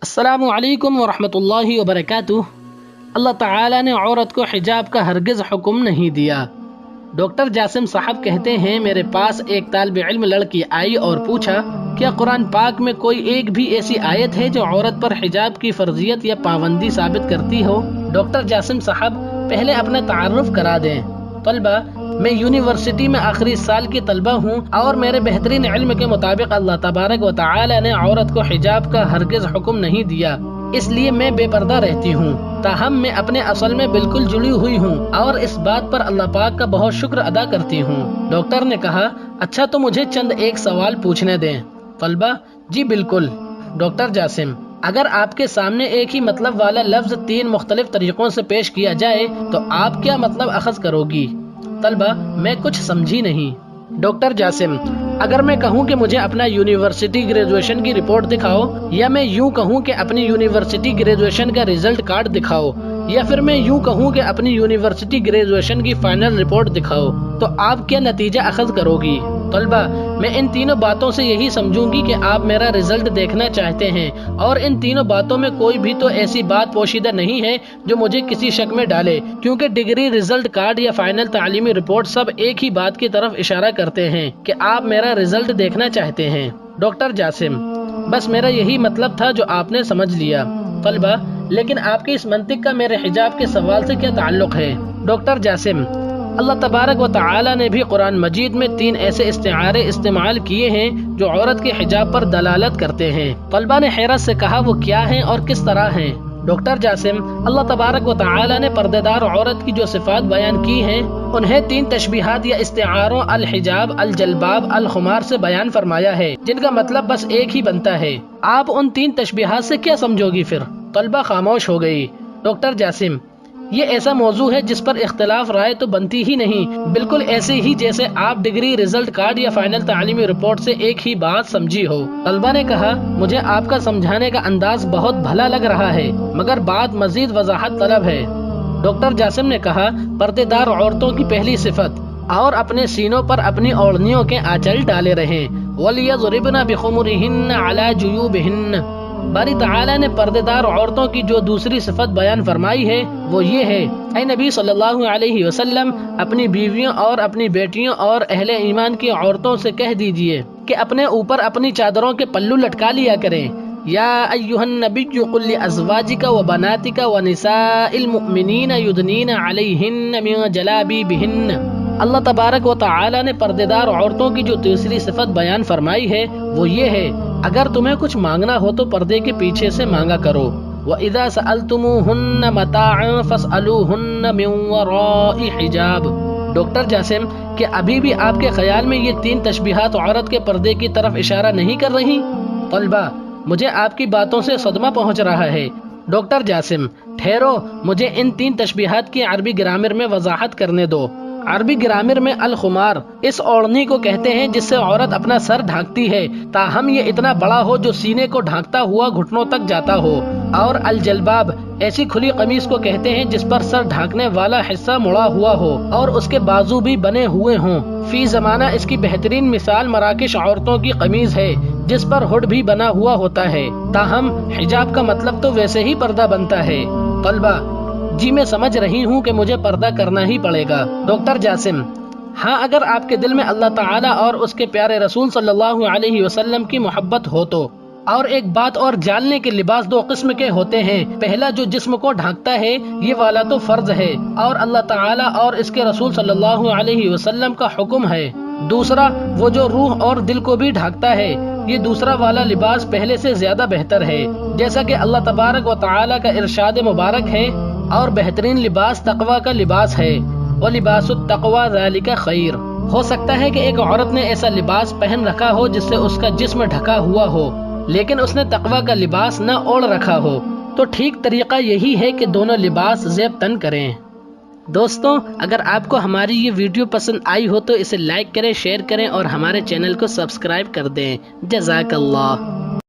السلام علیکم ورحمۃ اللہ وبرکاتہ۔ اللہ تعالیٰ نے عورت کو حجاب کا ہرگز حکم نہیں دیا۔ ڈاکٹر جاسم صاحب کہتے ہیں، میرے پاس ایک طالب علم لڑکی آئی اور پوچھا، کیا قرآن پاک میں کوئی ایک بھی ایسی آیت ہے جو عورت پر حجاب کی فرضیت یا پابندی ثابت کرتی ہو؟ ڈاکٹر جاسم صاحب پہلے اپنا تعارف کرا دیں۔ طلبہ، میں یونیورسٹی میں آخری سال کی طلبہ ہوں اور میرے بہترین علم کے مطابق اللہ تبارک و تعالی نے عورت کو حجاب کا ہرگز حکم نہیں دیا، اس لیے میں بے پردہ رہتی ہوں۔ تاہم میں اپنے اصل میں بالکل جڑی ہوئی ہوں اور اس بات پر اللہ پاک کا بہت شکر ادا کرتی ہوں۔ ڈاکٹر نے کہا، اچھا تو مجھے چند ایک سوال پوچھنے دیں۔ طلبہ، جی بالکل۔ ڈاکٹر جاسم، اگر آپ کے سامنے ایک ہی مطلب والا لفظ 3 مختلف طریقوں سے پیش کیا جائے تو آپ کیا مطلب اخذ کرو گی؟ طلبہ، میں کچھ سمجھی نہیں۔ ڈاکٹر جاسم، اگر میں کہوں کہ مجھے اپنا یونیورسٹی گریجویشن کی رپورٹ دکھاؤ، یا میں یوں کہوں کہ اپنی یونیورسٹی گریجویشن کا ریزلٹ کارڈ دکھاؤ، یا پھر میں یوں کہوں کہ اپنی یونیورسٹی گریجویشن کی فائنل رپورٹ دکھاؤ، تو آپ کیا نتیجہ اخذ کرو گی؟ طلبہ، میں ان تینوں باتوں سے یہی سمجھوں گی کہ آپ میرا رزلٹ دیکھنا چاہتے ہیں، اور ان تینوں باتوں میں کوئی بھی تو ایسی بات پوشیدہ نہیں ہے جو مجھے کسی شک میں ڈالے، کیونکہ ڈگری، رزلٹ کارڈ یا فائنل تعلیمی رپورٹ سب ایک ہی بات کی طرف اشارہ کرتے ہیں کہ آپ میرا رزلٹ دیکھنا چاہتے ہیں۔ ڈاکٹر جاسم، بس میرا یہی مطلب تھا جو آپ نے سمجھ لیا۔ طلبہ، لیکن آپ کی اس منطق کا میرے حجاب کے سوال سے کیا تعلق ہے؟ ڈاکٹر جاسم، اللہ تبارک و تعالی نے بھی قرآن مجید میں 3 ایسے استعارے استعمال کیے ہیں جو عورت کے حجاب پر دلالت کرتے ہیں۔ طلبہ نے حیرت سے کہا، وہ کیا ہیں اور کس طرح ہیں؟ ڈاکٹر جاسم، اللہ تبارک و تعالی نے پردے دار عورت کی جو صفات بیان کی ہیں انہیں 3 تشبیہات یا استعاروں الحجاب، الجلباب، الخمار سے بیان فرمایا ہے، جن کا مطلب بس ایک ہی بنتا ہے۔ آپ ان 3 تشبیہات سے کیا سمجھو گی پھر؟ طلبہ خاموش ہو گئی۔ ڈاکٹر جاسم، یہ ایسا موضوع ہے جس پر اختلاف رائے تو بنتی ہی نہیں، بالکل ایسے ہی جیسے آپ ڈگری، رزلٹ کارڈ یا فائنل تعلیمی رپورٹ سے ایک ہی بات سمجھی ہو۔ طلبہ نے کہا، مجھے آپ کا سمجھانے کا انداز بہت بھلا لگ رہا ہے، مگر بات مزید وضاحت طلب ہے۔ ڈاکٹر جاسم نے کہا، پردے دار عورتوں کی پہلی صفت، اور اپنے سینوں پر اپنی اوڑھنیوں کے آنچل ڈالے رہیں، وَلْيَضْرِبْنَ بِخُمُرِهِنَّ عَلَى جُيُوبِهِنَّ۔ باری تعالیٰ نے پردے دار عورتوں کی جو دوسری صفت بیان فرمائی ہے وہ یہ ہے، اے نبی صلی اللہ علیہ وسلم، اپنی بیویوں اور اپنی بیٹیوں اور اہل ایمان کی عورتوں سے کہہ دیجئے کہ اپنے اوپر اپنی چادروں کے پلو لٹکا لیا کریں۔ یا ایھا النبی قل لازواجک وبناتک ونساء المؤمنین یدنین علیہن من جلابیبہن۔ اللہ تبارک و تعالی نے پردے دار عورتوں کی جو تیسری صفت بیان فرمائی ہے وہ یہ ہے، اگر تمہیں کچھ مانگنا ہو تو پردے کے پیچھے سے مانگا کرو۔ وَإِذَا سَأَلْتُمُوهُنَّ مَتَاعًا فَاسْأَلُوهُنَّ مِنْ وَرَاءِ حِجَابٍ۔ ڈاکٹر جاسم، کہ ابھی بھی آپ کے خیال میں یہ 3 تشبیہات عورت کے پردے کی طرف اشارہ نہیں کر رہی؟ طلبہ، مجھے آپ کی باتوں سے صدمہ پہنچ رہا ہے۔ ڈاکٹر جاسم، ٹھہرو، مجھے ان 3 تشبیہات کی عربی گرامر میں وضاحت کرنے دو۔ عربی گرامر میں الخمار اس اوڑھنی کو کہتے ہیں جس سے عورت اپنا سر ڈھانکتی ہے، تاہم یہ اتنا بڑا ہو جو سینے کو ڈھانکتا ہوا گھٹنوں تک جاتا ہو، اور الجلباب ایسی کھلی قمیص کو کہتے ہیں جس پر سر ڈھانکنے والا حصہ مڑا ہوا ہو اور اس کے بازو بھی بنے ہوئے ہوں۔ فی زمانہ اس کی بہترین مثال مراکش عورتوں کی قمیض ہے جس پر ہڈ بھی بنا ہوا ہوتا ہے، تاہم حجاب کا مطلب تو ویسے ہی پردہ بنتا ہے۔ طلبہ، جی میں سمجھ رہی ہوں کہ مجھے پردہ کرنا ہی پڑے گا۔ ڈاکٹر جاسم، ہاں، اگر آپ کے دل میں اللہ تعالیٰ اور اس کے پیارے رسول صلی اللہ علیہ وسلم کی محبت ہو تو۔ اور ایک بات اور جاننے کے لباس 2 قسم کے ہوتے ہیں، پہلا جو جسم کو ڈھانکتا ہے یہ والا تو فرض ہے اور اللہ تعالیٰ اور اس کے رسول صلی اللہ علیہ وسلم کا حکم ہے، دوسرا وہ جو روح اور دل کو بھی ڈھانکتا ہے، یہ دوسرا والا لباس پہلے سے زیادہ بہتر ہے، جیسا کہ اللہ تبارک و تعالیٰ کا ارشاد مبارک ہے، اور بہترین لباس تقوی کا لباس ہے، وَلِبَاسُ التَّقْوَىٰ ذَلِكَ خَيْرٌ۔ ہو سکتا ہے کہ ایک عورت نے ایسا لباس پہن رکھا ہو جس سے اس کا جسم ڈھکا ہوا ہو، لیکن اس نے تقوی کا لباس نہ اوڑھ رکھا ہو، تو ٹھیک طریقہ یہی ہے کہ دونوں لباس زیب تن کریں۔ دوستوں، اگر آپ کو ہماری یہ ویڈیو پسند آئی ہو تو اسے لائک کریں، شیئر کریں اور ہمارے چینل کو سبسکرائب کر دیں۔ جزاک اللہ۔